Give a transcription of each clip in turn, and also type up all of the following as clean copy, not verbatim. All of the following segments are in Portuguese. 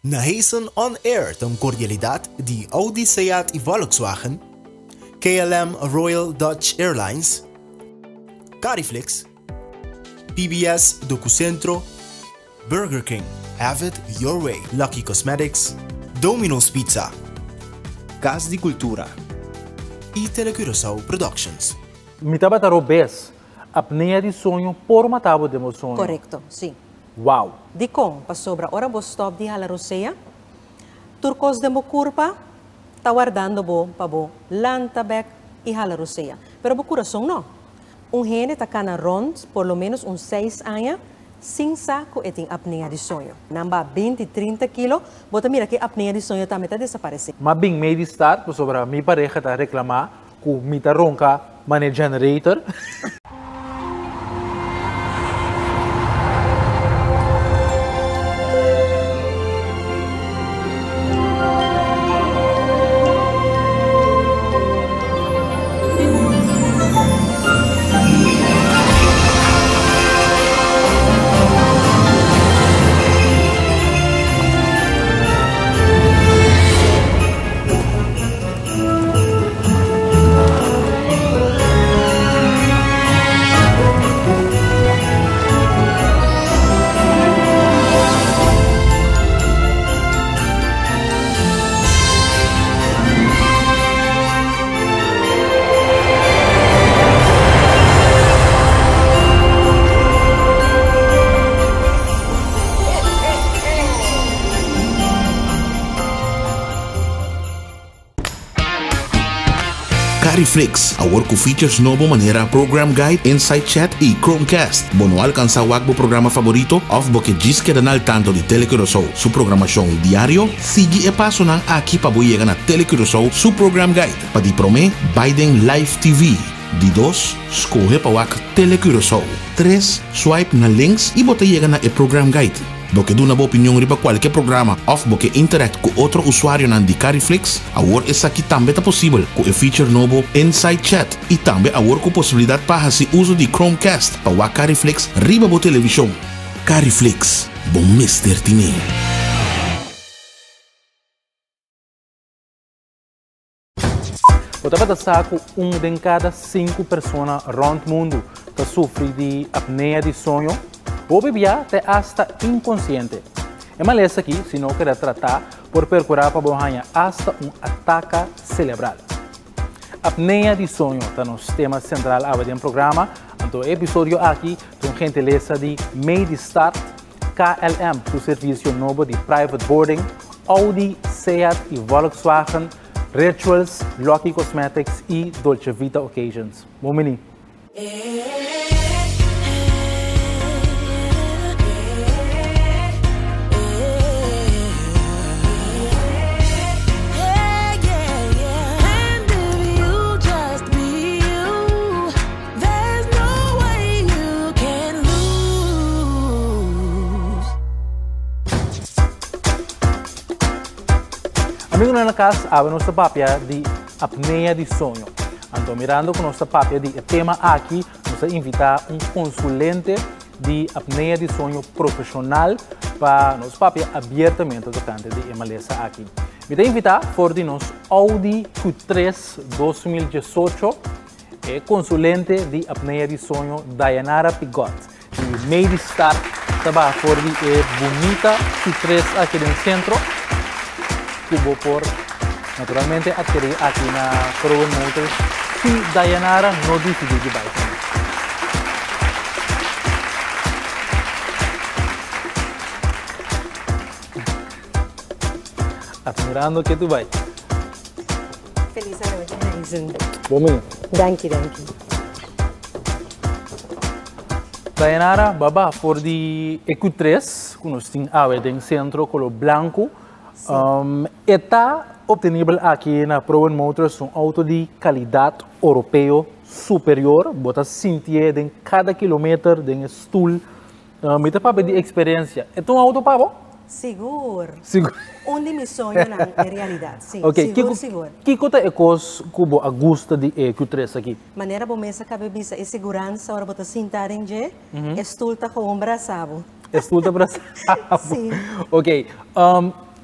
Nahesen on air tong cordialidad di Audi, Seat y Volkswagen, KLM Royal Dutch Airlines, Cariflix, PBS Docucentro, Burger King, Have It Your Way, Lucky Cosmetics, Domino's Pizza, Gas di Cultura e Telecurasao Productions. Mitaba taro bes, apneia de sonho por matabo de meu sonho. Correcto, sim. Wow. Di kong, pasobra ora bo stop di Halaroseia, turcos de mo curpa, tawardando bo pa bo Lantabek e Halaroseia. Pero bo coração no. Gene takana rond, por lo menos 6 anos, sem saco e tem apneia de sonho. Namba 20, 30 kilo, bota mira que apneia de sonho também está desaparecendo. Mas bem meio de estar, pasobra mi pareja tá reclamar que mi tá ronca money generator. Cariflix, award ku features novo manera program guide, inside chat e Chromecast. Bono alcanza wagbo programa favorito of boke que danal tanto di Telecurasao. Su programação diario, sigue e passo na aqui pa boiega na Telecurasao su program guide. Pa di prome, Biden Live TV. Di 2, escolhe pa wak Telecurasao. 3, swipe na links e bota llega na e program guide. Boke do na boa opinião riba qualquer programa of boke interact com outro usuário na Cariflix, agora essa aqui também tá possível com o feature novo Inside Chat e também agora com possibilidade para se uso de Chromecast para o Cariflix riba boa televisão. Cariflix, bom mister time. Botava da saco de cada 5 pessoas around o mundo que sofre de apneia de sonho. O bebê até hasta inconsciente. É maleza aqui, se não quer tratar, por percurar para borranha hasta ataque cerebral. Apneia de sonho está no tema central do programa. Então, episódio aqui tem gentileza de MediStart, KLM, o serviço novo de private boarding, Audi, Seat e Volkswagen, Rituals, Lucky Cosmetics e Dolce Vita Occasions. Bom menino. Amigo na casa, abre nossa papia de apneia de sonho. Então, mirando com nossa papia de tema aqui, nós invitar consulente de apneia de sonho profissional para nossa papia abertamente tocante de emaleza aqui. Me invitar for de nos Audi Q3 2018 e consulente de apneia de sonho Dayanara Pigot. E MediStart estava for de bonita Q3 aqui no centro. Kubo por naturalmente adquirir aqui na Proven Motors se Dayanara não decidir de bike. Admirando que tu vai. Feliz ano, Bom menino. Danke. Dayanara, baba, for de EQ3, que nós temos em centro, color branco. Está obtenível aqui na Proven Motors um auto de qualidade europeu superior. Bota sentir em cada quilômetro de stool. Me dá para de experiência. É um auto para Seguro. Seguro. Onde me sonho na realidade, sim. Ok. Seguro. Que coisa é coisa que você gosta de EQ3 aqui? Maneira bom mesa cabe bisa e segurança hora bota sentar em je, estulta com um braçado. Estulta braçado. Sim. Ok.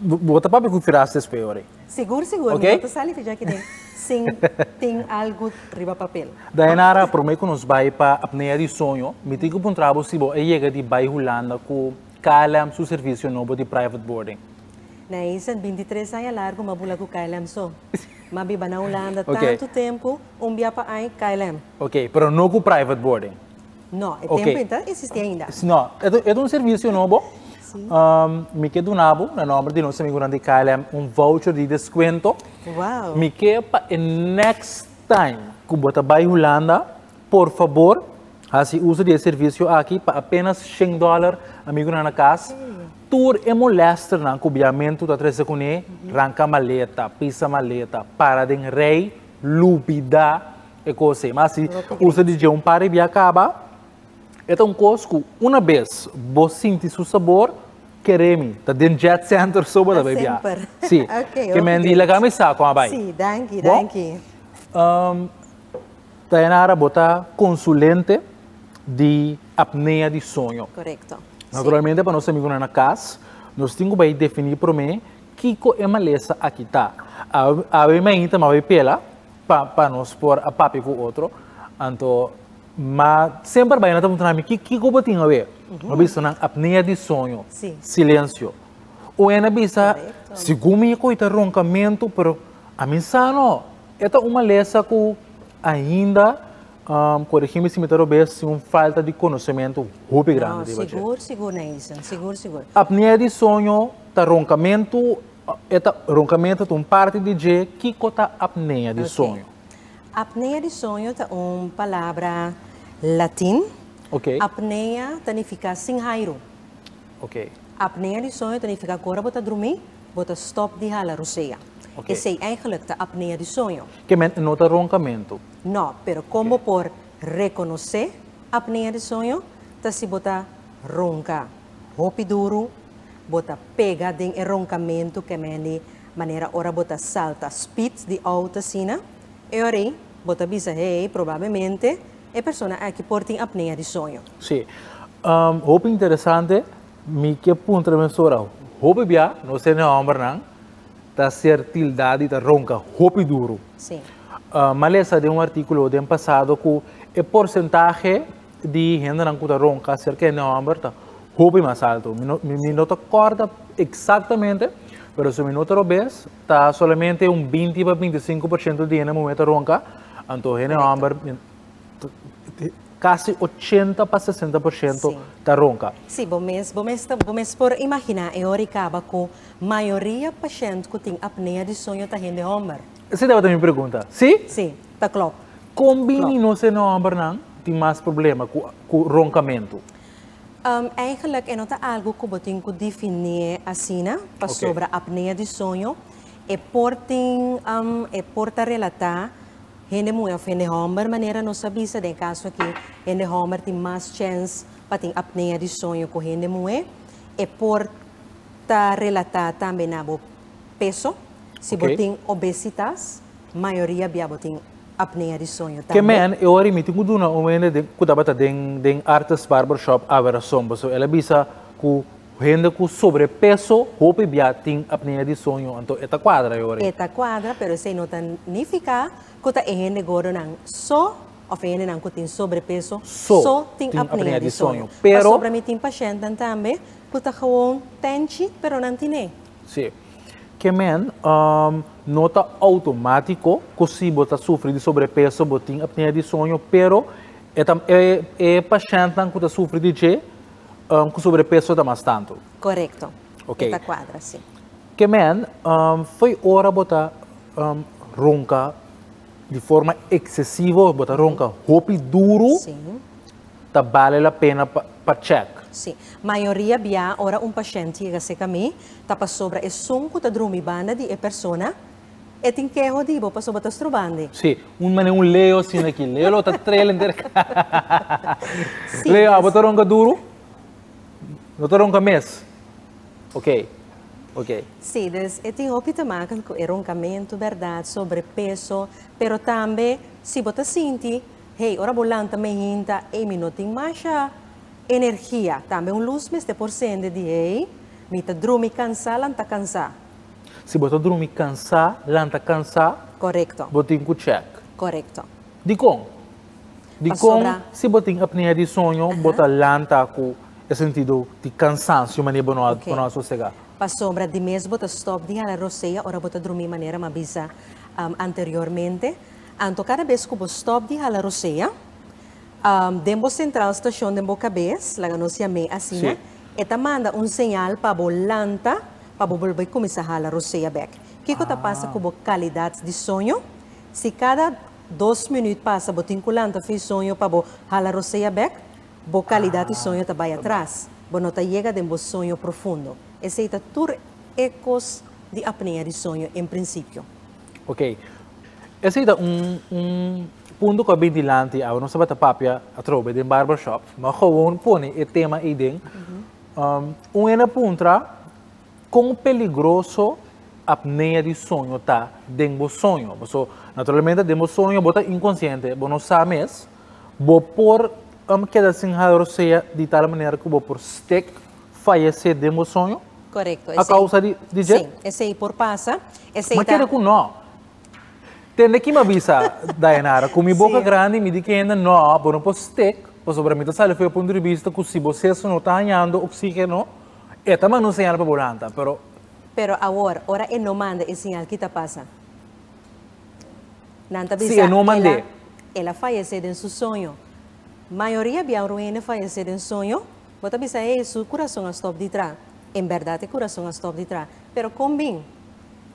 Bota papi que firaste espelho. Seguro, Ok? Não sali já que tem algo riba papel. Daí nara, por meio que nos vai para apneia de sonho, me digo para um trabalho se você chega de Bahia Holanda com KLM, seu serviço novo de private boarding. Na isa, 23 anos largo, mabula ko KLM so. Mabiba na Holanda, Ok. tanto tempo, biya pa ay KLM. Ok, pero não com private boarding. No, e Ok. tempo então existe ainda. Não, é um serviço novo. Me quer do nabo, na nome de nosso amigo de KLM, voucher de desconto. Wow. Me quer para next time que você vai Holanda, por favor, assim usa de serviço aqui para apenas $100, amigo na casa. Tour e molesta na cobiamento da três com ranca maleta, pisa maleta, para den rei, lupida e coisa. Mas se usa de um par e acaba, é um cosco uma vez, você sente seu sabor, queremos, tá dentro jet center sobre da bebê. Sempre. Sim. Ok, Que me ok. diga me sa com a bai. Sim, danke, Bom? danke. Tainara bota consulente de apneia de sonho. Correcto. Naturalmente, para nosso amigo na casa, nós temos que definir para mim que é uma lesa aqui tá. A mim ainda vai pela para nós pôr a papi com o outro. Então, mas sempre vai na perguntar que como tem a ver? Uma vez na apneia de sonho, Sim. silêncio. Ou é na bisa, Correcto. segundo me coita roncamento, pero a mim sano. Esta é uma lesa que ainda corrigir-me se me estou bem, uma falta de conhecimento muito grande. No, seguro na isa. Seguro. Apneia de sonho, tá roncamento, esta roncamento é uma parte de G, que cota apneia de Ok. sonho. Apneia de sonho é uma palavra latim. Ok? Apneia significa sem jairo. Ok. Apneia de sonho significa agora bota dormir, bota stop de hala roceia. Ok. Esse é eigenlijk de apneia de sonho. Que men nota roncamento. No, pero como por reconocer apneia de sonho, tá se bota ronca, hopi duro, bota pega den roncamento que de maneira ora bota salta speed de alta sina, e ora bota bisa hey, provavelmente é pessoa que porta apneia de sonho. Sim. Hope interessante, me que punta de mensura. Hope bia, não sei nem homem não, tá certidade da ronca, hope duro. Sim. Malesa de um artículo do ano passado que o porcentagem de gente que está ronca cerca de homem está hope mais alto. Me não acorda exatamente, mas se me não obes, está somente 20 a 25% de gente momento ronca, então gente homem quase 80 para 60% está ronca. Sim, vamos por imaginar, e ora acaba com a maioria dos pacientes que tem apneia de sonho tá gente homem. Você deve ter me pergunta, sim? Sim, tá claro. Combine não ser homem não, tem mais problema com roncamento. Eigenlijk é nota algo que você tem que definir assim, para Ok. sobre a apneia de sonho, e porta relatar gente mulher gente homem, maneira não sabia se de caso aqui gente homem tem mais chance para ter apneia de sonho com gente mulher, e porta relatar também na peso, se Ok. você tem obesitas, maioria biabo tem apneia de sonho Que também. men, eu ori meeting ko duna umene de kudabata den artist barbershop avera sombo. So ela bisa ku gente com sobrepeso, hope bia tem apneia de sonho, então eta quadra eu ori. Eta quadra, pero se não significa que tá gente agora não só ou gente não tem sobrepeso, Só tem tem apneia de sonho. Pero- Mas sobre mim tem paciente também que tá gewoon tenchi, pero não tem. Sim. Que men, nota automático, que se bota sofre de sobrepeso, botin apneia de sonho, pero é paciente que tá sofre de G, com sobrepeso da mais tanto. Correto. Ok. Eta quadra, sim. Que men, foi hora botar ronca de forma excessiva, botar ronca hopi duro, Sim. tá vale a pena para check. Sim. Maioria bia ora paciente chega se caminho, tá para sobre é som que tá dormi banda de persona, e tem que rodibo para sobre tá strobande. Sim, um leo assim aqui, leo tá trailer inteiro. Sim, Leo, mas- botar ronca duro, botar ronca mês. Ok, ok. Sim, tem outro também com roncamento, verdade, sobrepeso, pero também, se você sente, hey, ora bolanta me hinta, e me não tem mais energia, também luz me este porcento de hey, Mita drumi cansa, lanta cansa. Se botar dormir cansar, lanta cansar, Correcto. botin com check. Correcto. Di com? Di Pa com, sobra. se botin apneia de sonho, bota lanta com o sentido de cansaço, maneira boa Ok. para sossegar. Pa sobra de mes bota stop di hala roceia, ora bota dormir maneira mabisa anteriormente. Anto cada vez que bo stop di hala roceia, dembo central station dembo cabeça, laga no se ame assim, Sim. eta manda sinal para bo lanta, para bo volver começar a hala roceia back. Que que passa com bo qualidade de sonho? Se cada 2 minutos passa bo tinculanta fez sonho para bo hala roceia back, bo qualidade de sonho tá vai atrás. Bo não tá chega dembo sonho profundo. Esse é tur ecos de apneia de sonho em princípio. Ok. Esse é ponto que eu bem dilante, eu não sabia papia a trobe de barbershop, mas gewoon põe o tema aí dentro. Uma pontra quão peligroso apneia de sonho tá dentro do sonho. So, naturalmente, dentro do sonho, bota inconsciente, você não sabe mesmo, você por queda sem seja de tal maneira que você por stick falecer dentro do sonho. Correto. A causa de jet? Sim, esse aí por passa. Esse Mas quero que não. Tem que me avisa, Dayanara, com minha boca Sim. grande, me diz que ainda não, por não posso stick, por sobre mim, sabe, foi o ponto de vista que se você não está ganhando oxígeno, é também não sinal para volanta, pero Pero agora, ora e não manda esse sinal que tá passa. Nanta Sim, eu não mandei. Ela falece em seu sonho. Maioria bem ruim falece em sonho. Bota bisa seu coração a stop de trás. Em verdade, o coração a stop de trás. Pero combin,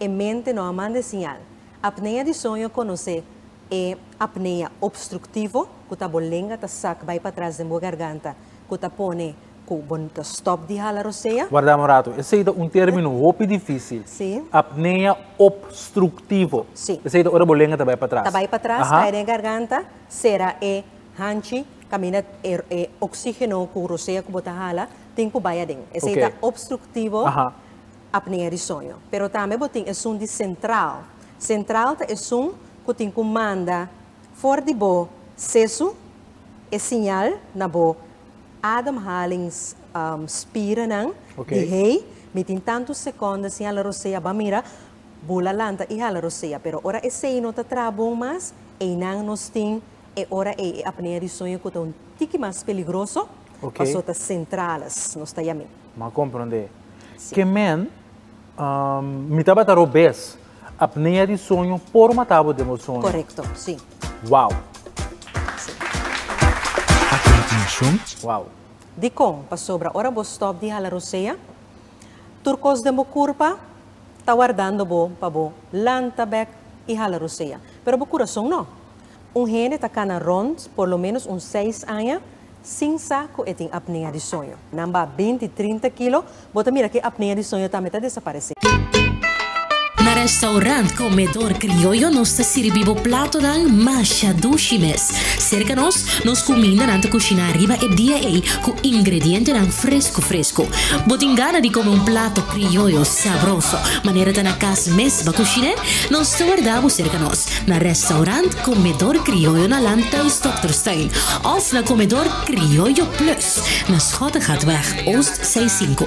em mente não manda sinal. Apneia de sonho conhece é apneia obstrutivo, que tá bolenga, tá sac, vai para trás da boa garganta, que tá pone, que bonita stop de hala roceia. guardamos rato. Esse é termo muito difícil. Sim. Apneia obstrutivo. Sim. Esse é hora bolenga também para trás. Tabay para atrás, Aha. cai na garganta, será hanchi, camina oxígeno que roceia que bota hala, tem que baya din. Esse Okay. é obstrutivo, Aha. apneia de sonho. Pero também botin é som de central. Central é som que tem que manda for de bo seso, é sinal na bo ademhalings spira nang Okay. de rei, mitin tantos segundos sinal a roceia ba mira, bula lanta e hala roceia. Pero ora esse não tá trabong mas, e nang nos ting, e ora e apneia de sonho que tá tiki mais peligroso, Okay. passou tá centralas, nos tá yamin. Mas compreender. Que men, me estava a robes, apneia de sonho por matar o demo sonho. Correcto, sim. Uau, A continuación, uau. Di kong, pa sobra ora bo stop di hala roceia, turcos de mo curpa, tá guardando bo, pa bo, lanta back e hala roceia. Pero bo coração não. Gene tá cana rond, por lo menos 6 anos, sem saco e tem apneia de sonho. Namba 20, 30 kilo, bota mira que apneia de sonho também tá desaparecendo. Na restaurante Comedor Criollo nos servimos prato da masha dushimes. Cerca nos comida nanta cucina arriba e dia com ingrediente dan fresco. Botingana di come un plato criollo sabroso. Maneira da na casa mes ba cucina, nos guardamos cerca na restaurante Comedor Criollo na Lanta e Stokterstein. Of na Comedor Criollo Plus, na Schottengatweg Oost 65.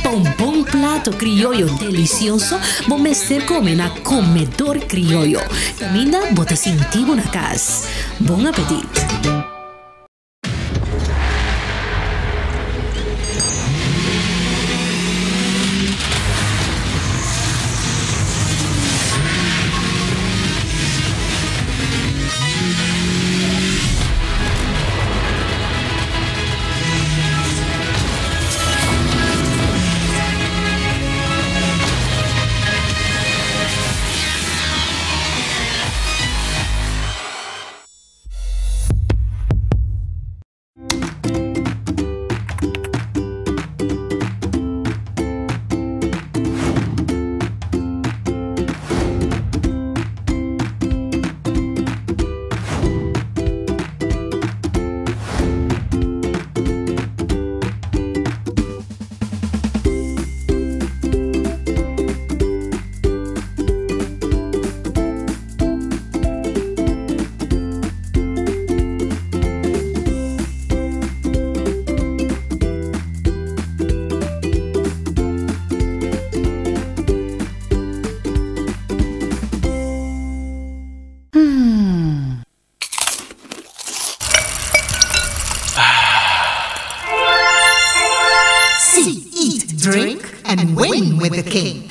Pa un bom plato criollo delicioso, bom mestre come na Comedor Criollo. Camina bota sentivo na casa. Bom apetite! and win with the king.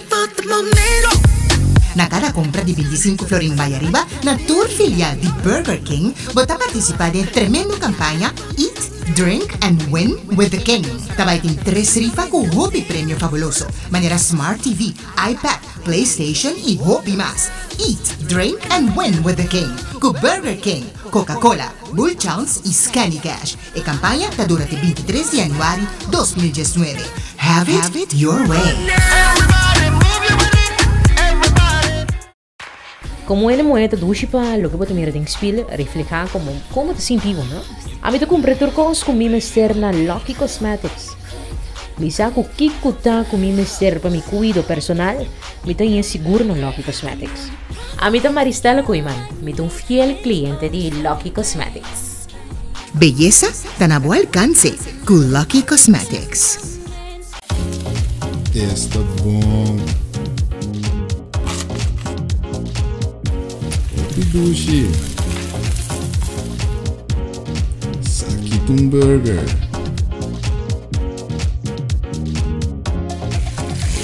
Na cada compra de 25 florin vai arriba, na tour filial de Burger King, bota participar de tremendo campanha Eat, Drink and Win with the King. Também tem 3 rifa com hobby prêmio fabuloso. Maneira Smart TV, iPad, PlayStation e hobby mais. Eat, Drink and Win with the King. Com Burger King, Coca-Cola, Bull Chance e Scanny Cash. E campanha está durante 23 de januário de 2019. Have it your way. Como ele moeda dushi pa lo que boto mira ding spil refleja como te sentivo, no? A mim te comprei turcos com mi mester na Lucky Cosmetics. Bisa ko kikuta com mi mester pa mi cuido personal, mi te inseguro no Lucky Cosmetics. A mim te Maristela Kuiman, mi te fiel cliente de Lucky Cosmetics. Belleza tan a buen alcance con Lucky Cosmetics. Está bom. Dushi. Sakitong burger.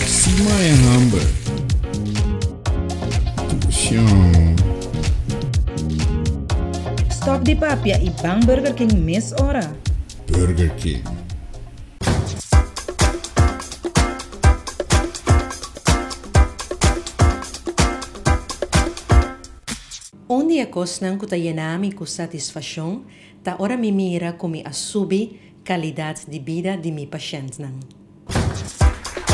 Simaya hamburger. Dushong. Stop di papia ibang Burger King Miss Ora. Burger King. Onde a cosnan que tayenami com satisfação, ta ora me mira como a subir qualidade de vida de mi paciente.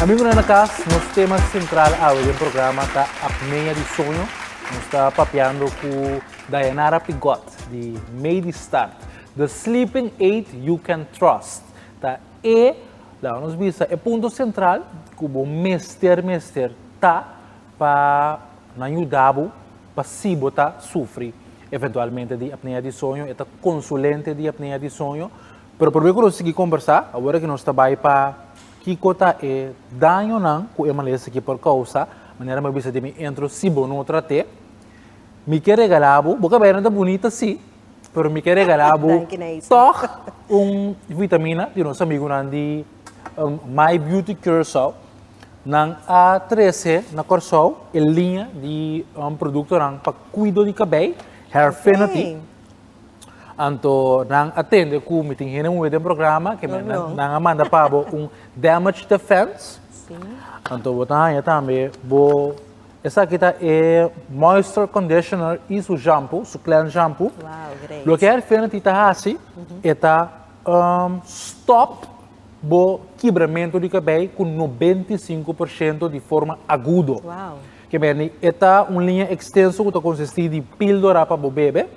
Amigo na casa, nosso tema central do programa está apneia de sonho. Nós está papeando com Dayanara Pigot, de Made Start, The Sleeping Aid You Can Trust. Tá? E, lá nos visa, é ponto central que o mester tá para ajudar para se botar sofre eventualmente de apneia de sonho, é consulente de apneia de sonho. Pero por que eu consegui conversar, agora que nós estamos para que cota é danho não, que é maleza aqui por causa, maneira mais de me entro se bom não trate, me quer regalar, boca bem ainda bonita sim, pero me quer regalar toch vitamina de nosso amigo de My Beauty Cure Soap. Nang A13 na Corsol, a linha de produto para cuidar de cabelo, Hairfinity. Anto nang atende com meeting hina mo do programa que nang manda para damage defense. Anto botanya também essa kita é moisture conditioner e su shampoo, su clean shampoo. Wow, great. Lo que Hairfinity tá assim, stop o quebramento de cabelo com 95% de forma aguda. Wow. Que bem, esta linha extensa que consiste de píldora para o bebê,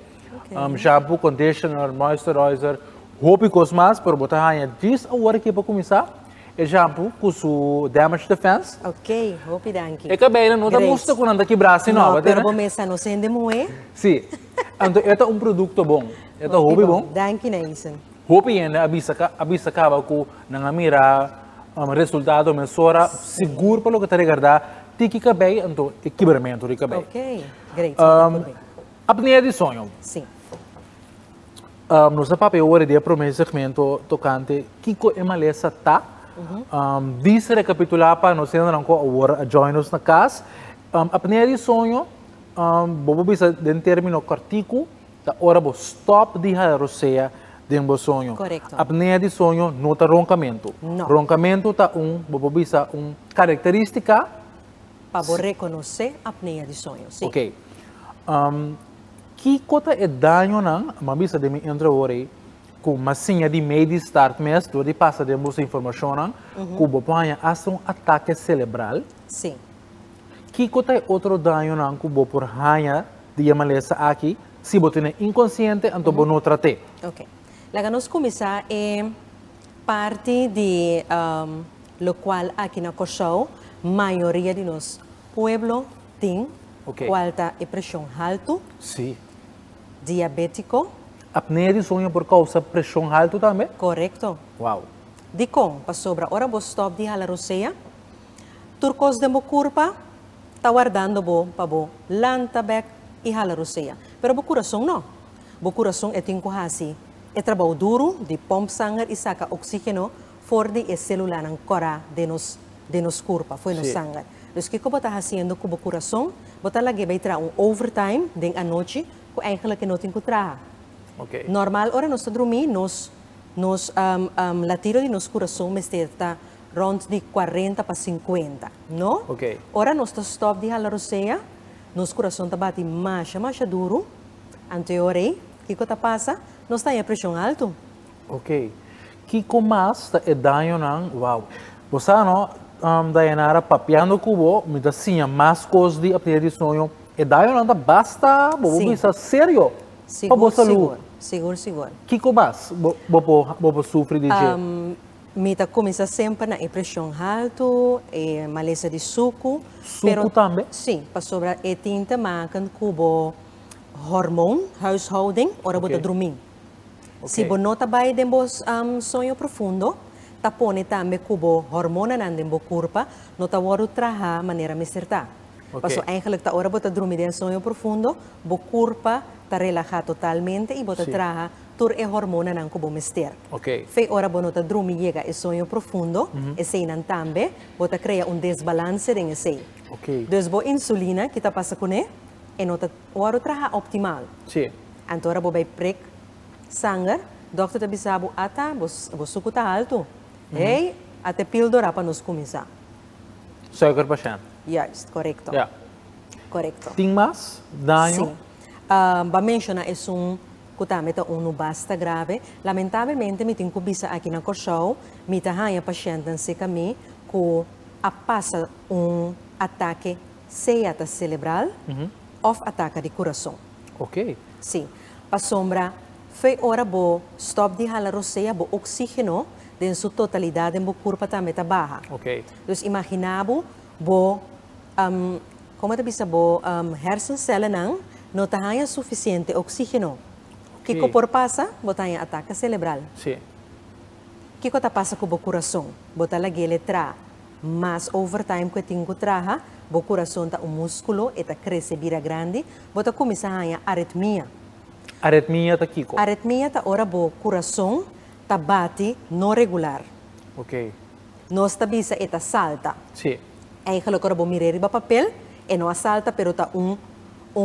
shampoo, conditioner, moisturizer, roupa e coisas mais, para botar aí diz agora que para começar, é shampoo com o damage defense. Ok, roupa e danke. É que bem, não está mostrando quando anda quebrado, não. Não, pero começa não sendo moe. Sim. Então, este é produto bom, este é roupa bom. Danke na isso. Hopi ainda abisa acaba com na mira resultado mensura seguro para o que está regardar tiki cabelo então equilibramento de cabelo. Ok, great. Apneia de sonho. Sim. Nossa papel hoje de promessa segmento tocante Kiko Emalesa tá. Diz recapitular para nós ainda não agora join us na casa. Apneia de sonho, bobo bisa den termino cortico, da hora bo stop de roceia de sonho. Correcto. Apneia de sonho não está roncamento. Não. Roncamento está bisa característica Para reconhecer a apneia de sonho. Sim. Ok. Que cota é danho não? Mas bisa de me entra hoje com massinha de Made Start mês, onde passa de muita informação não? Que bo põe ataque cerebral. Sim. Que cota é outro danho não? Que bo por ranha de maleza aqui, se bo tem inconsciente, então bo não trate. Ok. Laga nos começar é parte de lo qual aqui na Corsol, maioria de nós pueblo tem alta e pressão alta, Sim. diabético. Apneia de sonho por causa pressão alta também? Correcto. Uau. De com, para sobra, ora bo stop de halaroceia, turcos de mo curpa, tá guardando bo, pa bo, lantabek e halaroceia. Pero bo coração não. Bo coração é tem hasi. É trabalho duro de pompa sangue e saca oxígeno fora de célula ng cora de nos de nos curpa, foi no Sí. sangue. Então, o que você está fazendo com o coração? Você lagi vai trazer overtime de a noite, que eigenlijk não tem que trabalhar. Ok. Normal, ora nós dormir, nos latido de nos coração está rond de 40 para 50, não? Ok. Ora nós stop de hala roceia, nos coração está bate mais duro, ante orei, o que está passa? Nós está em pressão alto. Ok. Kiko mas ta edayo nang wow. Bosa no Dayanara papiando kubo, me dá sim mais coisas de apneia de sonho. Edayo nang ta basta, bobo Sim. bisa sério. Seguro, bosa seguro, seguro, seguro. Kiko mas bobo sofre de je. Mita começa sempre na pressão alto, maleza de suco. Suco também? Sim, para sobrar e tinta makan kubo hormone, huishouding, ora Ok. bota dormir. Ok. Se você nota bem de vos sonho profundo, ta pone também kubo hormona nan den bo corpo, nota waru traha maneira miserta. Ok. Paso eigenlijk ta ora bota dormir den sonho profundo, bo corpo ta relaja totalmente e bota Sim. traha tur e hormona nan kubo mister. Ok. Fe ora bono ta dormir llega e sonho profundo, e sei nan tambe, bota crea desbalance den e sei. Ok. Dus bo insulina que ta passa com e nota waru traha optimal. Sim. Antora bo bij prik, sangue, dokter te bisabu ata, bo suco tá alto. Hey, até píldora para nos começar. Suiker patiënt. Juist, correcto. Ja. Correcto. Ting mas daño. Sim. Ba menciona é kutameta no basta grave. Lamentavelmente, me tenho bisa aqui na Corshow, me tahanha paciente se kami que passa ataque ceata cerebral ou ataque de coração. Ok. Sim. Pa sombra, foi hora bo stop de hala roceia bo oxígeno de sua totalidade bo corpo também tá baixa. Ok. Dus imaginabo bo como é bisa bo hersencellen não tá suficiente oxígeno. Ok. Que por passa, botanya ataque cerebral. Sim. Que tá passa com o coração? Bota la letra mas overtime que tem que traha, o coração tá músculo e tá cresce vira grande, bota começa a arritmia. Arritmia ta Kiko. Arritmia tá ora bo coração tá bate no regular. Ok. Não está bisa e tá salta. Sim. Eigenlijk ora bo mirar ba papel e não salta, pero tá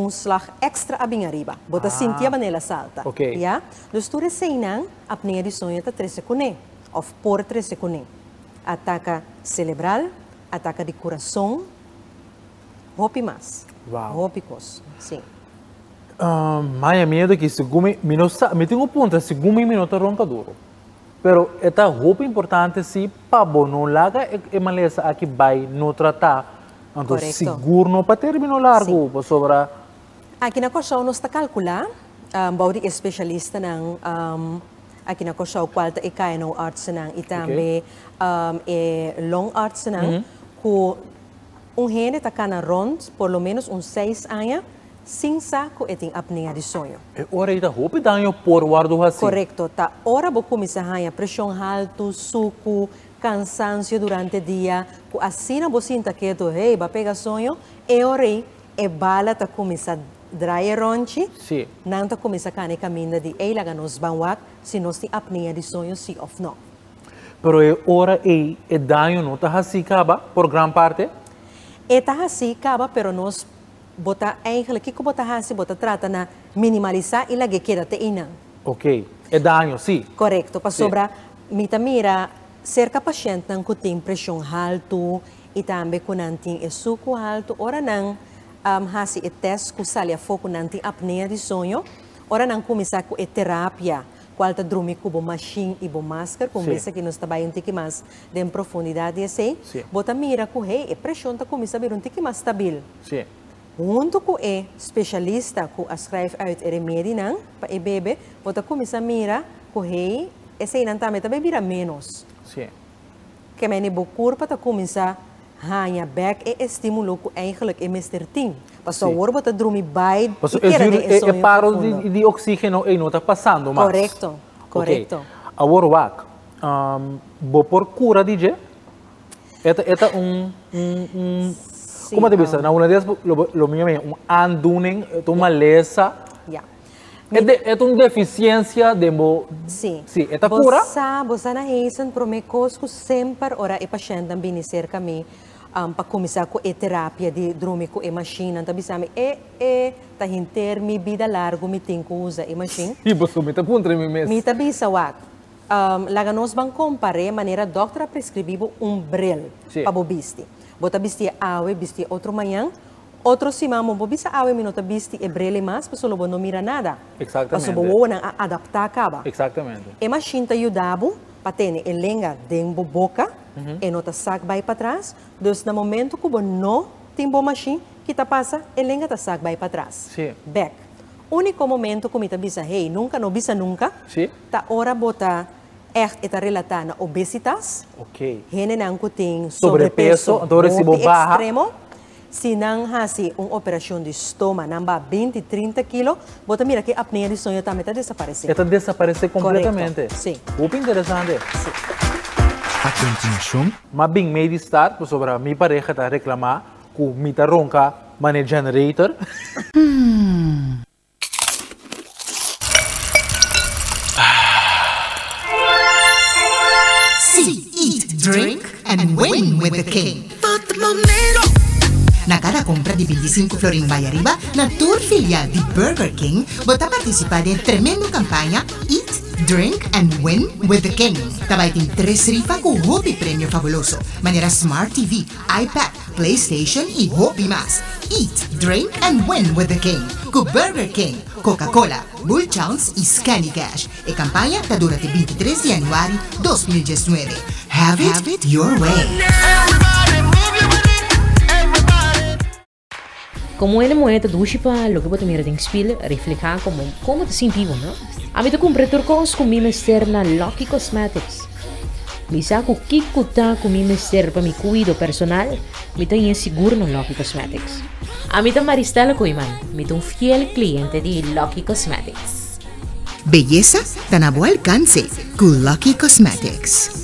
slag extra abing arriba. Bota sentia manela salta. Ok. Ja? Dus tu reseinan apnea de sonho tá 3 segundos. Of por 3 segundos. Ataca cerebral, ataca de coração, hopi mais. Wow. Hopi cos, sim. Maya medo que segumi minuto me tenho ponto segumi minuto ronca duro. Pero eta roupa importante se pabo não larga e maleza aqui vai no tratar. Então Correcto. seguro não para terminar largo para sobra. Aqui na Corsau nós está calcular, baudi especialista ng aqui na Corsau qual ta ikay no arts ng itambe long arts ng ku gene ta kana rond por lo menos 6 anos sem saco eting apnea de sonho. E ora ita roupa danho por guardo assim. Correcto, ta ora bo começa a pressão alto, suco, cansancio durante o dia, ku assim bo sinta que to hey, ba pega sonho, e ora e bala ta começa dryer ronchi. Sim. Não ta começa a caminhar de eilaga nos banwak se nós tem apnea de sonho sim ou não. Pero e ora e danho não tá assim acaba por gran parte. E tá assim acaba, pero nós bota eigenlijk que bota assim bota trata na minimalizar e lagi queda te ina. Ok. E danho, sim. Correcto, para Sim. sobra mira cerca paciente nang kuting pressão alto e também com nanting suco alto, ora nang hasi e test ku salia foco nanting apnea de sonho, ora nang começar com terapia, qual ta dormir com bo machine e bo máscara, com Sim. vez que nós trabalha um tique mais de profundidade assim, Sim. bota mira com hey, e pressão ta começa a vir um tique mais stabil. Sim. Junto com o especialista que escreve out remédio para o bebê, bota começa a mirar com hey, esse não também vira menos. Sim. Que men bo corpo ta começa a back e estímulo que eigenlijk é Mr. Ting. Passo Sim. o bota dormir bem Paso é paro de oxígeno e não está passando mais. Correcto, correcto. Okay. Agora wak, bo por cura DJ. Eta como te bisa? Na una vez lo mío me andunen, tu maleza. Ja. É uma deficiência de mo... Sim. Sim, é cura? Você na reason pro me cosco sempre ora e paciente também cerca me para começar com a terapia de dormir com a máquina, então bisa me tá inter mi vida largo me tem que usar a máquina. E você me tá contra mim mesmo. Me tá bisa wat. Laga nós vamos comparar maneira doutora prescreviu brel para bobisti. Bota bisti awe bisti outro manhã. Outro simamo, bobisa awe minota bisti e brele mais, pessoa não mira nada. Exatamente. Pessoa boa não adaptar acaba. Exatamente. E machine tá ajudando para ter a lenga dentro boca e nota sac vai para trás. Então, no momento que você não tem boa machine, que tá passa, a lenga tá sac vai para trás. Sim. Back. Único momento que me tá bisa, hey, nunca, não bisa nunca. Sim. Tá hora bota está relatada na obesitas. Ok. Hene não tem Sobrepeso, então recibo barra. Extremo. Se não há uma operação de estômago, não vai 20, 30 quilos, você mira que a apneia de sonho também está desaparecendo. Está desaparecer completamente. Sim. Muito interessante. Sim. A continuação, Mas bem, meio de estar, sobre a minha pareja está reclamar que me está ronca mané generator. See, eat, drink, and win with the king. Na cada compra de 25 florin vai arriba, na tour filial de Burger King, você participa de tremendo campanha Eat, Drink and Win with the King. Também tem 3 rifas com hobby prêmio fabuloso. Maneira Smart TV, iPad, PlayStation e hobby mais. Eat, Drink and Win with the King. Com Burger King, Coca-Cola, Bull Chance e Scanny Cash. E campanha está durante 23 de januário de 2019. Have it your way. Como ele moeda dushi pa lo que bota mira den spil reflejar como te sentivo, ¿no? A mí te compré turcos con mi mester na Lucky Cosmetics. Mi saco kikuta con mi mester pa mi cuido personal, mi te inseguro no Lucky Cosmetics. A mí te Maristela Koiman, mi te un fiel cliente de Lucky Cosmetics. Belleza tan a buen alcance con Lucky Cosmetics.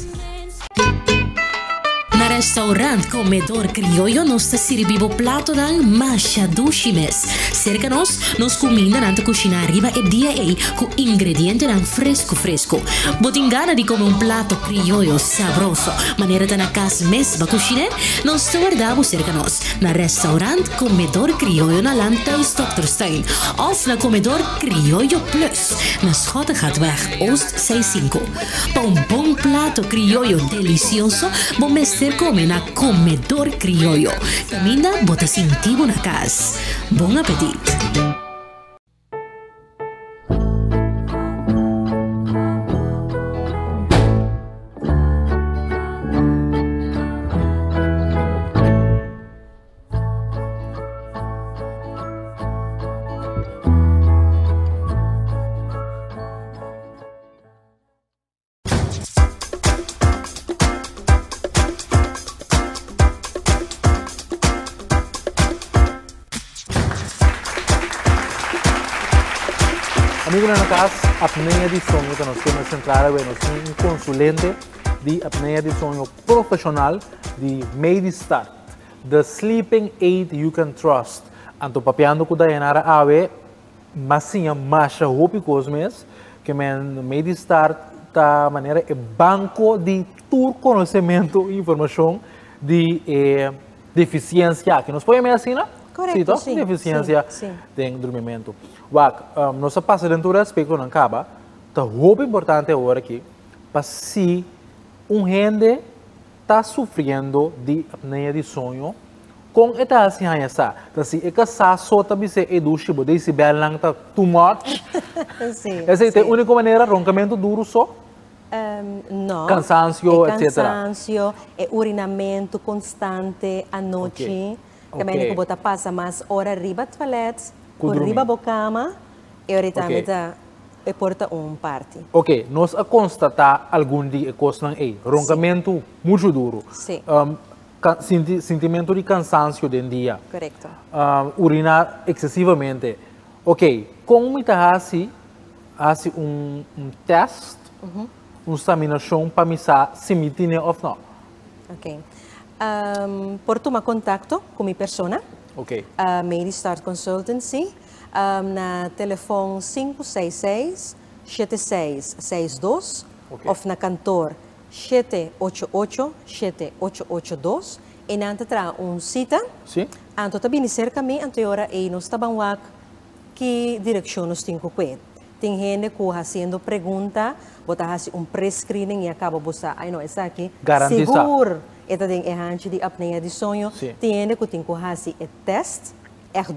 Na restaurant Comedor Criollo nos está servindo prato dan machado chimes. Cerca nos comida nanta cucina arriba e dia com ingrediente dan fresco. Botingana di come un plato criollo sabroso. Maneira da na casa mesma cucina, nos está guardando cerca na restaurant Comedor Criollo na Landhuis Dr. Stein of na Comedor Criollo Plus na Schottengatweg Oost 65. Pa un bom plato criollo delicioso, bom mestre come na Comedor Criollo. Camina bota sentivo na casa. Bom apetite! Amigo na casa, apneia de sonho que nós temos centrada, nós temos um consulente de apneia de sonho profissional de Medistart, the sleeping aid you can trust. Anto papiando com Dayanara Awe, massinha macha hopi cosmes, que Medistart ta maneira é banco de todo conhecimento e informação de deficiência, que nós podemos assim, né? Correto, sim. Deficiência de dormimento. Wak, nossa passadentura aspecto não acaba, tá muito importante agora aqui, para se gente está sofrendo de apneia de sonho, com esta assim essa, tá se é que só também se eduche, bode se belang tá too much. Sim. Essa é a única maneira, roncamento duro só. Não. Cansancio, etc. Cansancio, urinamento constante à noite. Também que bota passa mais hora riba toilet, por riba da cama, e ahorita é porta parte. Ok, nós a constatar algum dia coisa aí, roncamento muito duro. Sim. Sentimento de cansancio de dia. Correto. Urinar excessivamente. Ok, como está assim teste, uma examinação para missar se me tem ou não. Ok. Por tomar contato com minha pessoa, ok. Medistart Consultancy, na telefone 566-7662 Okay. of na cantor 788-7882 e nanta tra cita. Sim? Anto tabi cerca mi anto ora e nos tabanwak que direção nos tem que tem gente que haciendo pergunta, bota hasi pre-screening e acaba bosta, ai não, essa aqui Garantiza. seguro. Esta tem errante de apneia de sonho. Sim. Tem gente que tem que hasi test,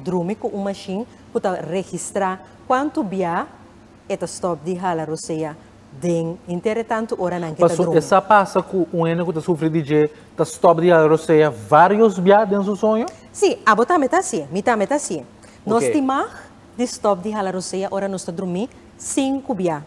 drume com uma machine, para registrar quanto bia eta stop de hala roseia. Den interessanto ora não que Passou, essa passa com um ene que sofre DJ, tá stop de roseia vários biá dentro do sonho? Sim, a botar metade assim. Nós Ok. timar de stop de hala roseia, ora nós está dormir 5 bia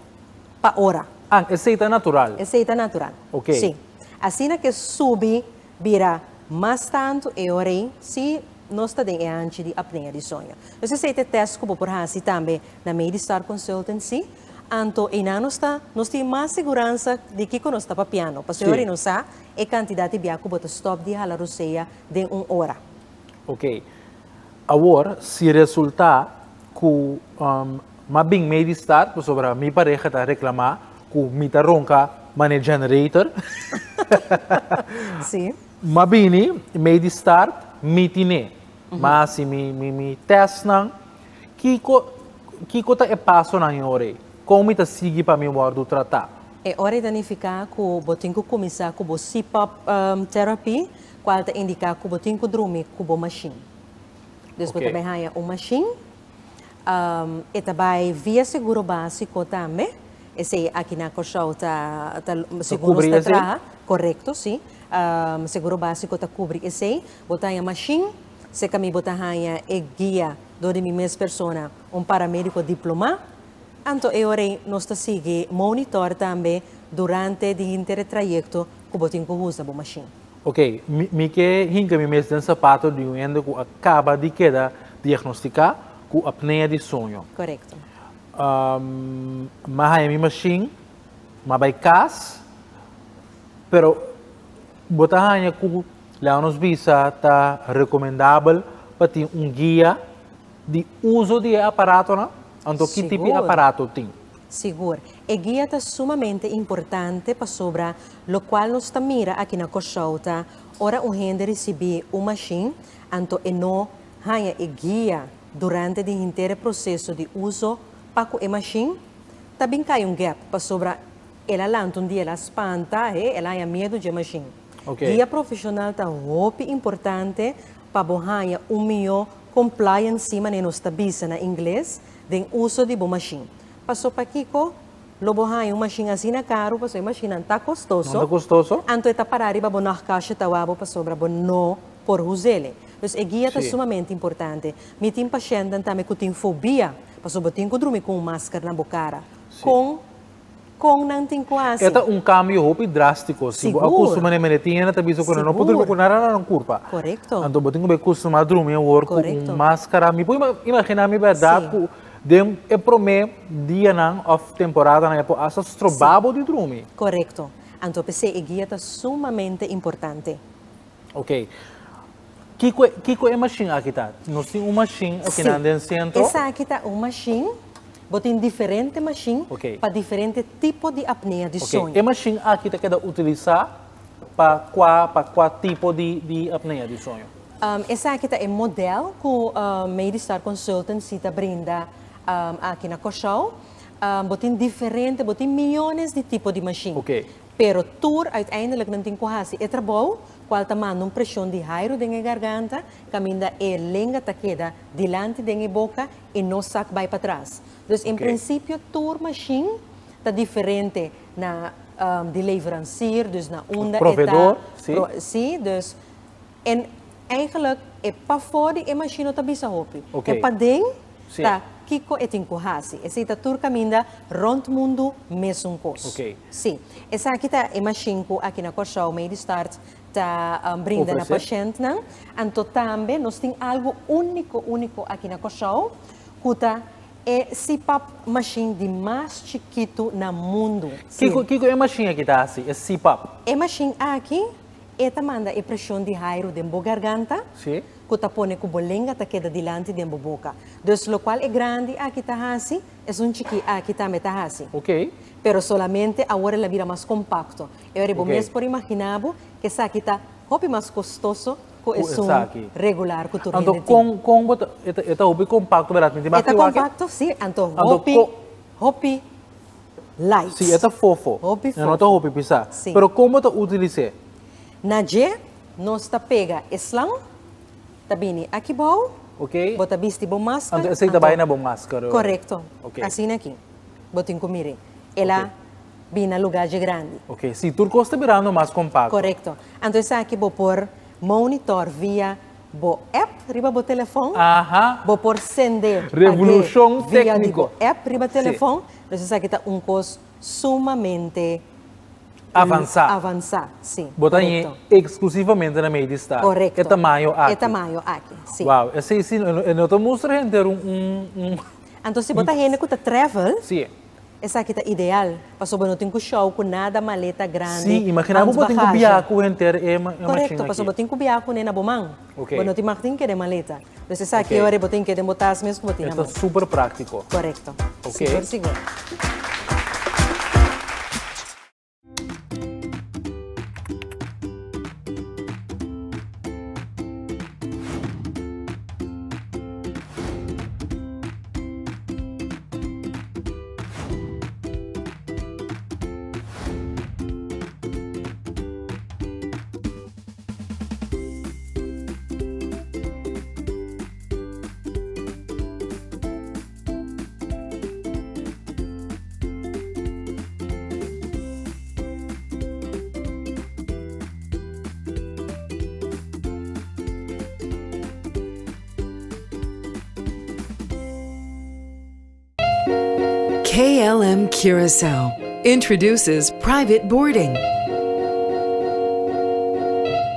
pa hora. Ah, esse é natural. Esse é natural. Ok. Sim. Assim que sube, vira mais tanto e ora se nós está dentro antes de apneia de sonho. Você sei que teste que por hasi também na Medistar Consultancy. Anto e nós temos mais segurança de que nós está para piano. Porque ora não sabe a quantidade de bia que bota stop de hala roseia de 1 hora. Ok. Agora, se resultar que mas bem Medistar, sobre a minha pareja está reclamar que me tá ronca mane generator. Sim. Mas bem Medistar me tine. Mas se me test não, que tá é passo na hora. Como está seguir para me do tratar? É hora de danificar que o botinho começar com o CPAP therapy, qual está indicar que o botinho dormir com o machine. Depois também há uma machine, e também via seguro básico também. Esse aqui na Cochau está seguro está atrás, correto, sim. Seguro básico está cobre esse, botar a machine, se kami botar a guia de minhas pessoas, paramédico diploma. Anto ora nós sigue monitor também durante o inteiro trajeto que botin que usa a machine. Ok, me que hinca me mesmo sapato de um ende que acaba de queda diagnosticar com apneia de sonho. Correto. Mas a minha machine, mas vai cas, pero botar a que lá nos visa tá recomendável para ter guia de uso de aparato, não? Então, que tipo de aparato tem? Seguro. A guia é sumamente importante para sobre o qual nós mira aqui na Cochauta. Ora, o gente recebe uma machine, então não há a guia durante o inteiro processo de uso para a machine. Também cai gap para sobre ela lá, um dia ela espanta, ela tem medo de machine. Okay. Guia profissional é muito importante para borrar melhor compliance, mas não está bisa na inglês, do uso de machine. Passou para Kiko, lobo hai uma machine assim na caro, passou a machine está custoso. Não está custoso? Anto está parar para bonar caixa tawabo para sobra não por usele. Então a guia é sumamente importante. Me tem paciente também que tem fobia, passou tem que dormir com máscara na boca, com não tem quase. É cambio muito drástico. Se você acostuma a menetinha, você bisa que não pode dormir com nada na curva. Correto. Então você tem que acostumar a dormir com máscara. Me pode imaginar a verdade que é promê dia ou temporada na época essa strobabo de dormir. Correto. Então a guia é sumamente importante. Ok. Que é a machine aqui tá? Nós temos uma machine aqui no centro. Essa aqui tá uma machine. Botem diferente machine para diferente tipo de apneia de sonho. E a machine aqui tá quer utilizar para qual tipo de apneia de sonho? Essa aqui é um modelo que o Medistar Consultancy brinda aqui na Cochau. Botem diferente, botem milhões de tipos de machine. Ok. Pero tour uiteindelijk não tem coragem. É trabalho qual manda pressão de raio na garganta, caminha e lenga taqueda delante da boca e não saca vai para trás. Então, em princípio, tour machine está diferente na de leverancier, dus na onda provedor, sim, dus en eigenlijk é para fora e machine está bisa hopi. É para dentro, tá Kiko e tem coragem. Essa está tour caminha rond mundo mesmo coisa. Ok. Sim. Essa aqui está a machine aqui na Cochau Medistar está brinda na paciente, não? Então também nós temos algo único aqui na Cochau, que está é CPAP machine de mais chiquito no mundo. Que é a machine aqui tá assim? É CPAP? A machine aqui, esta manda a pressão de raio de boa garganta. Sim. que tá pone que bolenga tá queda delante de boca. Dus lo cual é grande aqui tá assim, é chiqui aqui tá meta assim. Ok. Pero solamente agora ela vira mais compacto. Eu era Ok. mesmo por imaginar que essa aqui tá hobby mais custoso que é essa aqui. regular que tu Então, com bota, esta hobby compacto, verdade? Esta compacto, sim. Então, hobby light. Sim, esta fofo. Hobby fofo. Eu não estou hobby pisar. Sim. Pero como tu utiliza? Na G, nós tá pega slang, tá bem aqui bom, Ok. bota vesti bom máscara. Então, essa aí vai na bom máscara. Correto. Ok. Assim aqui. Botem comigo. Ela vem na lugar de grande. Ok. Se tu está virando mais compacto. Correto. Então, essa aqui vou pôr monitor via bo app riba bo telefone. Aham. Vou pôr sender. Revolução via técnico. App riba telefone. Então, essa aqui tá coisa sumamente avançar, sim. Botar exclusivamente na meia distância. Correto. É tamanho aqui. É tamanho aqui, sim. Uau, esse eu estou mostrando Então, se botar gente que tá travel, sim. essa aqui tá ideal. Passou bem, não tem que show com nada maleta grande. Sim, imagina que botar um biaco inteiro é uma correto, passou botar um biaco nem na bomang. Ok. Quando tem martin que de maleta. Então, essa aqui eu botar que de botar as mesmas que botar na mão. Está super prático. Correto. Ok. Seguro. KLM Curacao introduces private boarding,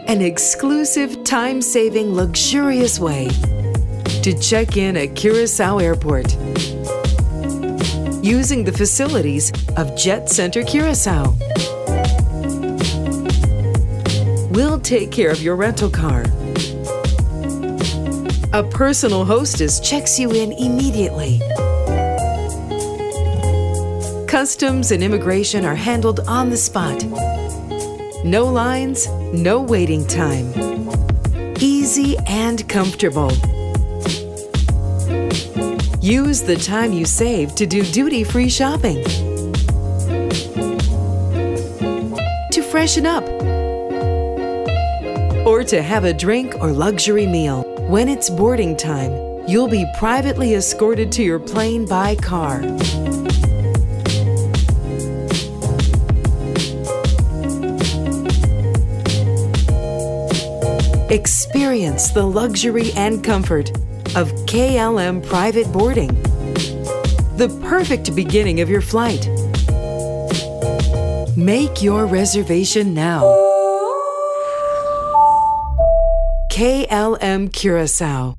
an exclusive, time-saving, luxurious way to check in at Curacao Airport using the facilities of Jet Center Curacao. We'll take care of your rental car. A personal hostess checks you in immediately. Customs and immigration are handled on the spot. No lines, no waiting time. Easy and comfortable. Use the time you save to do duty-free shopping, to freshen up, or to have a drink or luxury meal. When it's boarding time, you'll be privately escorted to your plane by car. Experience the luxury and comfort of KLM private boarding, the perfect beginning of your flight. Make your reservation now. KLM Curacao.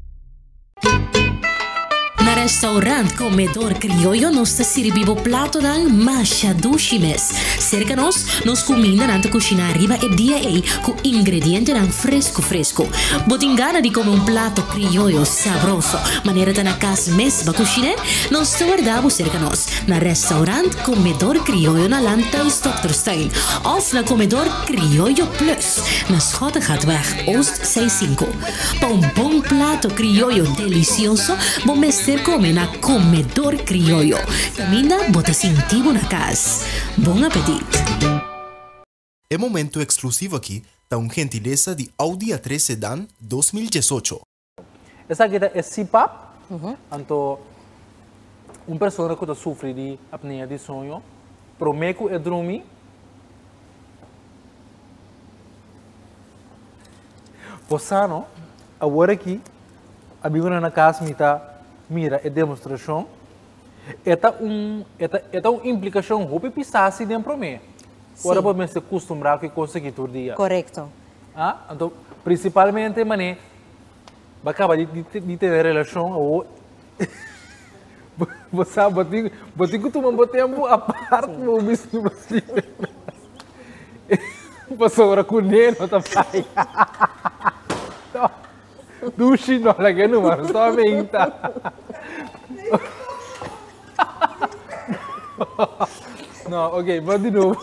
Na restaurant Comedor Criollo nos sirvivo plato dan machadu chimes. Cerca nos comida nanta cucina arriba e dia con ingredienti dan fresco. Botingana di come un plato criollo sabroso. Manera da na casa mesma cucina, nos te guardavo cerca na restaurant Comedor Criollo na Lanta Stokterstein of na Comedor Criollo Plus na Schottengatweg Oost 65. Pa un bon plato criollo delicioso, bom mester come na Comedor Criollo. Camina bota sentivo na casa. Bom apetite! É momento exclusivo aqui da gentileza de Audi A3 Sedan 2018. Essa aqui é CPAP. Então, uma pessoa que sofre de apneia de sonho, prometo é dormir. Possano, agora aqui, a minha na casa mira a demonstração. Esta uma implicação roupa pisasse dentro de mim. Agora podemos se acostumbrar com conseguir todo dia. Correto. Então, principalmente, mané, acaba de ter relação ou você botar que tu não tempo a parte do bicho assim. Passou agora com ele, não tá pai. Dushi no lagi numero, só menta. No, ok, vamos de novo.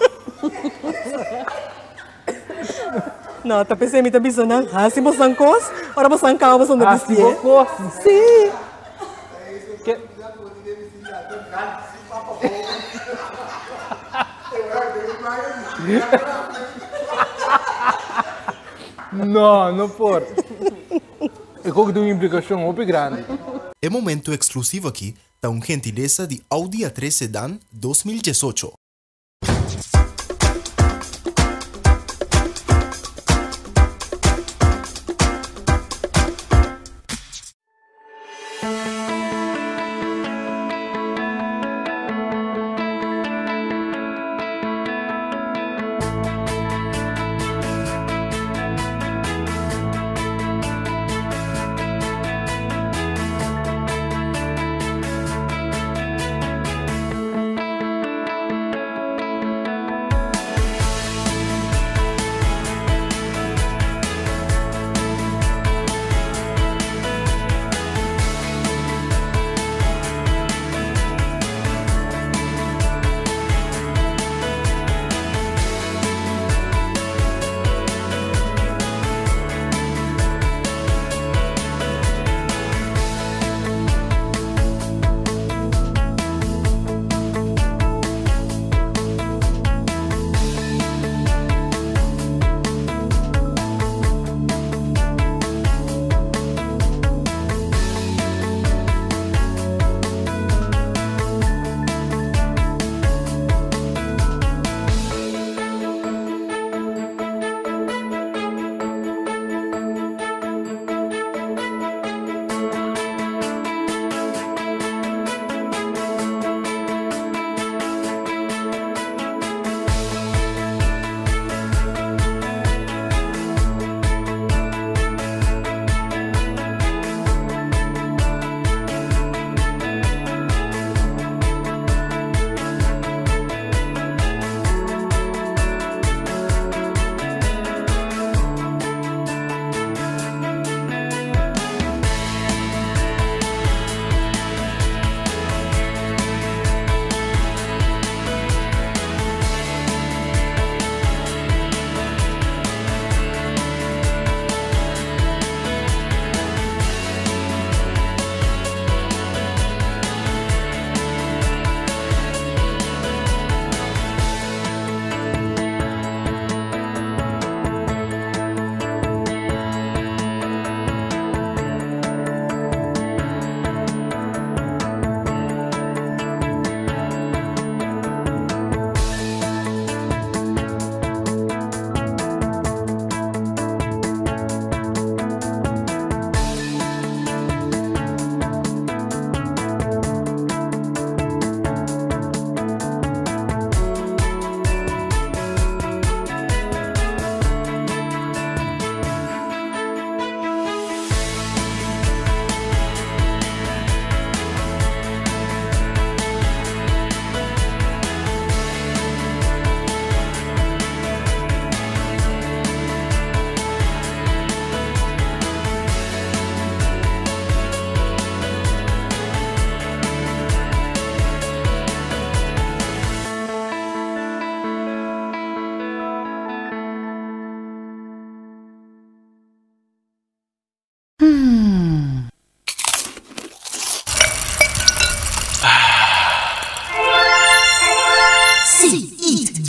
No, tapi saya minta bisa nang. Si mo sangkos? Ora mo sangkaw mo sa Si bocos? Si. No, não pode. É como que tem uma implicação muito grande. É momento exclusivo aqui da gentileza de Audi A3 Sedan 2018.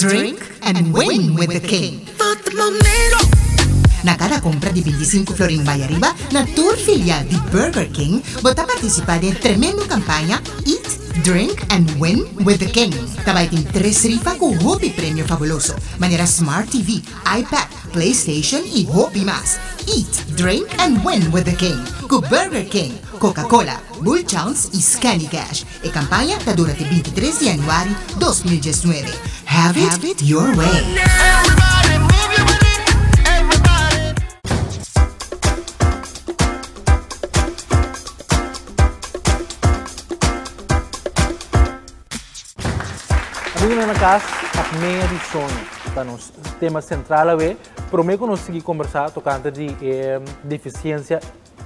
Drink and win with the king. Na cada compra de 25 florin vai arriba, na tour filial de Burger King, bota participar de tremendo campanha Eat, Drink and Win with the King. Também tem 3 rifas com hobby prêmio fabuloso. Maneira Smart TV, iPad, PlayStation e hobby mais. Eat, Drink and Win with the King. Com Burger King, Coca-Cola, Bull Chance e Scanny Cash. A campanha está durante 23 de januário 2019. Have it your way. Na casa, a meia de sonho, tá no tema central a ver, para mim consegui conversar tocante de deficiência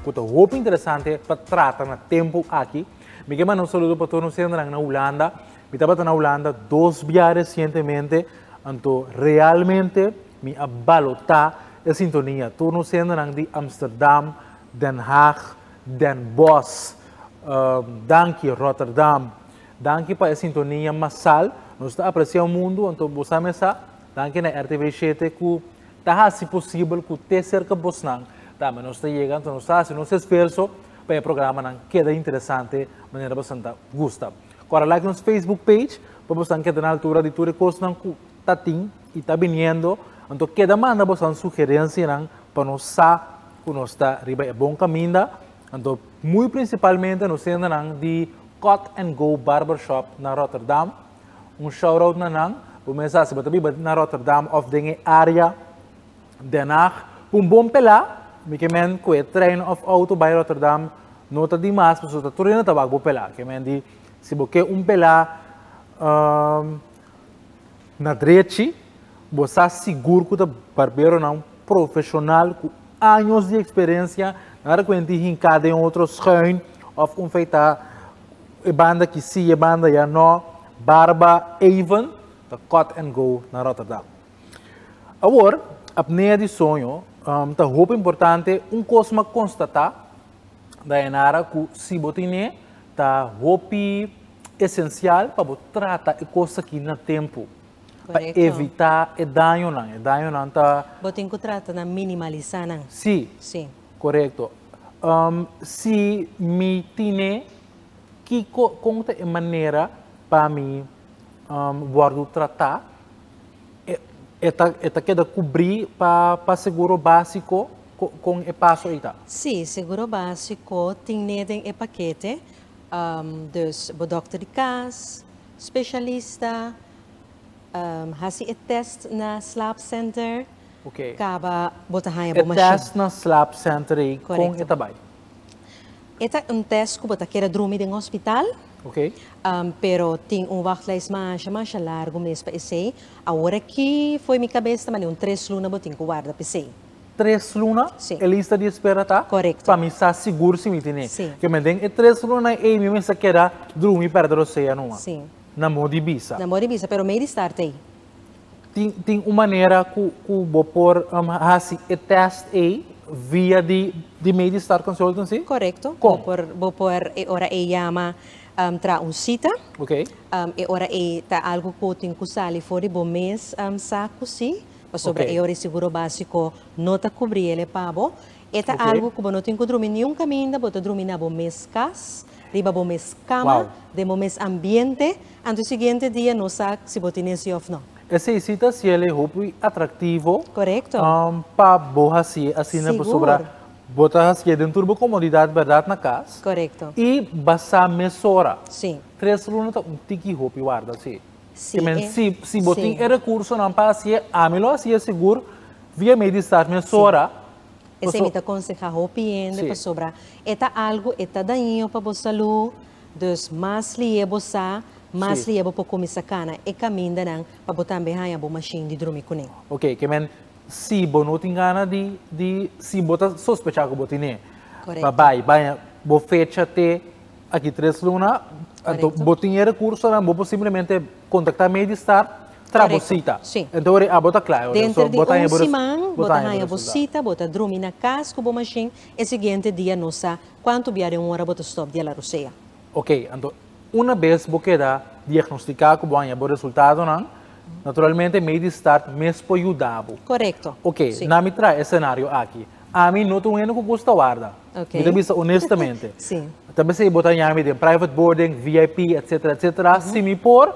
puto hoop interessante para tratar na tempo aqui. Me quema um saludo para todos nós na Holanda. Me estava na Holanda 2 dias recentemente, então realmente me abalota a sintonia. Todos nós de Amsterdam, Den Haag, Den Bosch, danke Rotterdam, danke para a sintonia massal. Nós estamos apreciando o mundo, então você me sabe, danke na RTV7 que está se possível que te cerca Bosnan. Tá, mas nós estamos chegando, nós estamos fazendo nosso esforço para o programa não queda interessante, maneira bastante gusta. Agora, like nosso Facebook page, para você que na altura de tudo coisa não está tim e está vindo, então queda manda você sugerência não para nós saber que nós está riba é bom caminho, então muito principalmente nós temos não de Cut and Go Barbershop na Rotterdam, shout out na não, o mensagem para também na Rotterdam of de área Den Haag, bom pela me kemen ko train of auto by Rotterdam nota di mas so ta turina tabag bo pela kemen di si boke pela na drechi bo sa seguro que o barbeiro não profissional com anos de experiência na quanti hincada em outros schuin of feita e banda que se e banda já no barba even the cut and go na Rotterdam. Agora apneia de sonho tá roupa importante coisa constatar da enara que se botine tá roupa essencial para tratar a coisa que na tempo para evitar o dano não tá botin que trata na minimalizar não sim correto se me tine que conta a maneira para mim guardo tratar Eta queda cobrir para seguro básico com o passo aí tá? Sim, seguro básico tem e paquete, dus o dokter de casa, especialista, hasi e test na Slap Center, acaba botar raia bo machine. Test na Slap Center aí com eta bai. Eta test que botar queda dormir em hospital. Pero tem wachtlijst mais largo mesmo para esse. Agora que foi minha cabeça, mas 3 lunas botin que guarda para esse. 3 lunas? Sim. A lista de espera tá? Correto. Para mim está seguro se me tem. Sim. Que me tem 3 lunas e me pensa que era dormir perto do oceano. Sim. Na Modibisa. Na Modibisa, pero meio de start aí. Tem uma maneira que vou pôr e test aí via de meio de start consultancy? Correto. Como? Vou pôr hora e chama tra cita. E ora tá algo que tem que usar ali fora do mês saco sim. Sobre a hora seguro básico nota cobrir ele pabo. E tá algo que não tem que dormir nenhum caminho, bota dormir na bom mês cas, riba bom mês cama, de bom mês ambiente, ante o seguinte dia não sabe se botar nesse ou não. Essa cita se ele é atrativo. Correto. Para boa assim na sobra. Botar as que dentro da comodidade verdade na casa. Correto. E basta mesura. Sim. 3 lunas tá tiki roupa guarda assim. Sim. Se botin é recurso não para assim, a melhor assim é seguro via meio de estar mesura. Esse me tá aconselhar roupa ainda para sobrar. Eta algo eta daninho para você saúde, dus mais liebo sa, mais liebo para comer sacana e caminho não para botar bem a boa machine de dormir com ele. Ok, que men se não tem gana de se botar sospechar que botin correto. Vai, bo fecha te aqui 3 lunas, então botin é recurso não, bo possivelmente contactar meio de estar trabocita. Sim. Então a bota claro. Dentro de semana, bota a bolsita, bota dormir na casa com a machine, e seguinte dia não sabe quanto vier hora bota stop de la roceia. Ok, então uma vez você dá diagnosticar com o resultado não, naturalmente meio de estar mesmo para ajudar. Correto. Ok, na me traz esse cenário aqui. A mim não tenho que custa guarda. Ok. Então, honestamente. Sim. Também se botar em de private boarding, VIP, etc. Se me por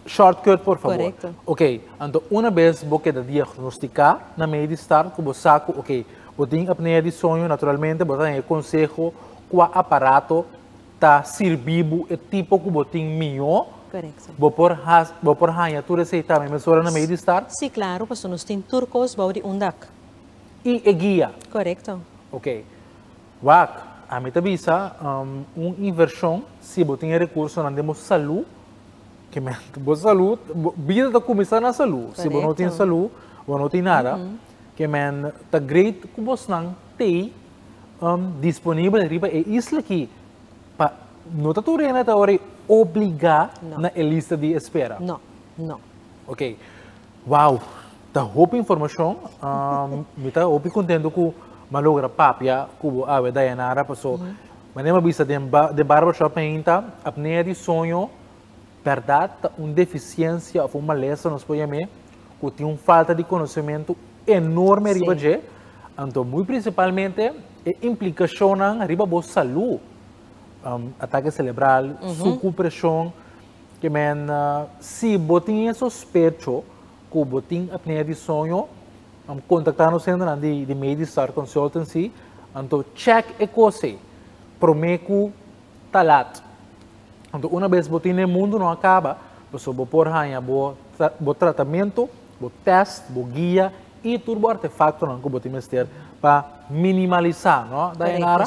shortcut, por favor. Correto. Ok, então uma vez você diagnosticar na meio de estar com o saco, ok, você tem apneia de sonho, naturalmente, você tem consejo com o aparato tá servindo o tipo que você tem melhor. Correto. Vou por hanha, tu receita, me mesura na meio de estar? Sim, claro, porque nós temos turcos, baudi undak. E guia. Correto. Ok. Wak, a mim também uma inversão, se você tem recurso, não temos saúde, que me saúde, vida está começando na saúde. Se você não tem saúde, você não tem nada. Que me tá great que você não tem disponível riba e isla aqui pa não está tudo ainda tá hora obrigar na lista de espera. Não. Ok. Uau, tá roupa informação, me tá roupa contendo com malogra papia, com a Dayanara passou. Mas nem vista de barbershop ainda, apneia de sonho, verdade, uma deficiência ou uma lesão nos podemos que tem uma falta de conhecimento enorme riba de, então muito principalmente implicação na riba boa saúde, ataque cerebral, sucupressão, que men se botinha suspeito que botin apneia de sonho, contactar nos centro de Medistar Consultancy, então check e coisa, prometo talat. Então uma vez botin no mundo não acaba, você vou por ranha, bo tratamento, bo teste, bo guia e turbo artefacto não que botin mestre para minimalizar, não? Daí nara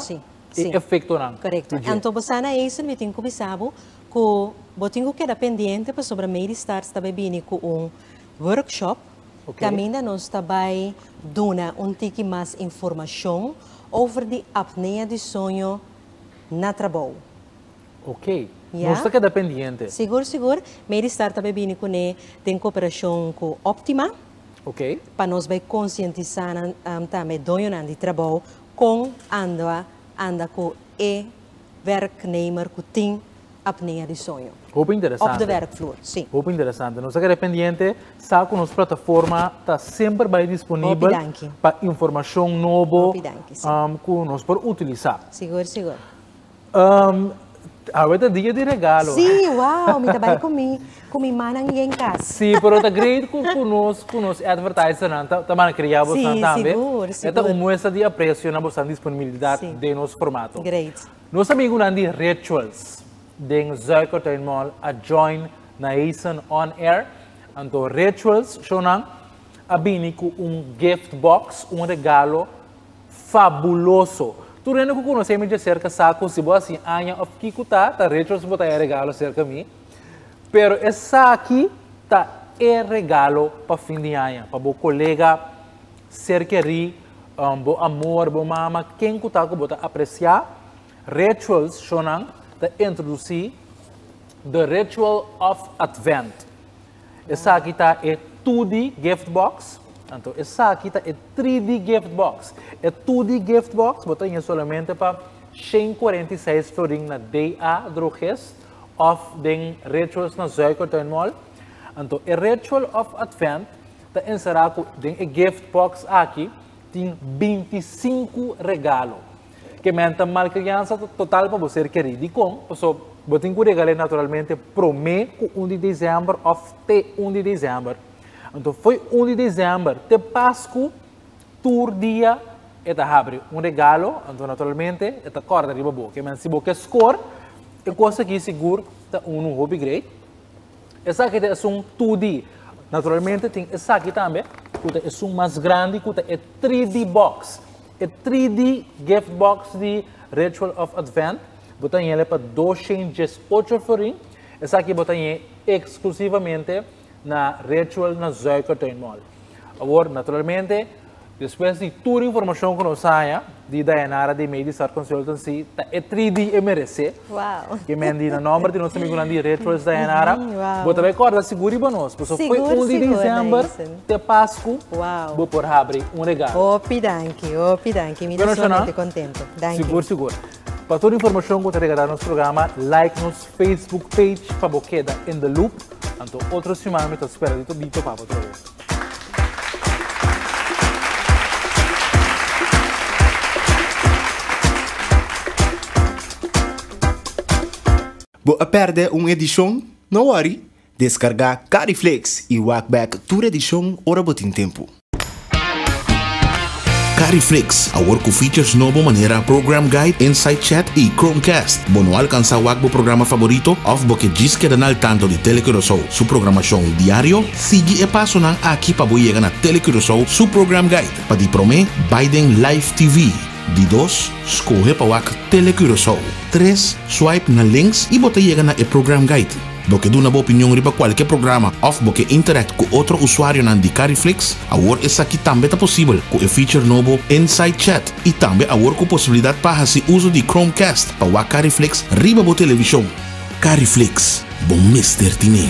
e efeito não. Correto. Então você na isso me tem que saber que botin que era pendente para sobre Medistar está bebendo com um workshop. Também nós está vai dar tique mais informação over de apneia de sonho na trabalho. Ok. Não está que dependente. Seguro. Medistar está bebendo com tem cooperação com Optima. Ok. Para nós vai conscientizar também dono de trabalho com anda com werknemer que tem apneia de sonho. Muito interessante. Op de werkvloer, sim. Muito interessante. Não está dependente, sabe que nossa plataforma está sempre bem disponível para informação nova que nós podemos utilizar. Seguro. Agora dia de regalo. Sim, uau, me trabalha com minha mana em casa. Sim, mas está great conosco advertiser, também criamos também. Seguro. Esta uma muestra de apreço na nossa disponibilidade de nosso formato. Great. Nós amigos de Rituals, de Zuikertuin Mall, a join na Eisen On Air. Então, Rituals, sonang, abini com gift box, regalo fabuloso. Tu rende que conhecemos de cerca saco, se você assim, anya of kikuta, tá Rituals botar regalo cerca de mim. Pero essa aqui tá regalo para fim de ano, para o colega, cerqueri, bo amor, bo mama, quem que tá que bota apreciar. Rituals, sonang, de introduzir The Ritual of Advent. Essa aqui está 2D gift box. Então, essa aqui está 3D gift box. 2D gift box, botanha somente para 146 florin na DA Droges of the Rituals na Zuikertuin Mall. Então, o Ritual of Advent está encerrado com o gift box aqui, tem 25 regalos. Que menta mal criança total para você querer. E como? Então, você que regalar naturalmente prometo 1 de dezembro ou até 1 de dezembro. Então, foi 1 de dezembro, te Páscoa, tour dia, e abre regalo. Então, naturalmente, e corda de bobo. Que se você score, é coisa que seguro, é hobby great. Essa aqui é 2D. Naturalmente, tem essa aqui também, que é mais grande, que é 3D box. É 3D gift box de Ritual of Advent. Botan ele para 218 florin. Essa aqui botan exclusivamente na Ritual na Zuikertuin Mall. Agora, naturalmente, depois de toda a informação que nós saia de Dayanara de Medistar Consultancy, é 3D MRC. Uau! Que mendi na nome de nosso amigo de Rituals Dayanara. Você vai acordar seguro e bonos. Foi 1 de dezembro, de Páscoa, vou por abrir regalo. Opidanki. Me deixa muito contente. Seguro. Para toda a informação que você regalar no nosso programa, like nos Facebook page para você quedar in the loop. Então, outra semana, me espero dito para outra vez. Boa perde uma edição? Não worry. Descargar Cariflex e walk back toda edição ora botin tempo. Cariflex, a work features novo maneira program guide, insight chat e Chromecast. Bono alcança o programa favorito of boque disque danal tanto de Telecurosou. Su programação diário, sigue e passo na aqui para boiega na Telecurosou, su program guide. Para di prome, Biden Live TV. De 2, escorre para o Telecurosou. 3, swipe na links e bota chega na e program guide. Boke duna bo opinião riba qualquer programa of boke interact com outro usuário na di Cariflix, awor essa aqui também tá possível com o feature novo Inside Chat e também awor com possibilidade para fazer uso de Chromecast para o Cariflix riba bo televisão. Cariflix, bom mister tine.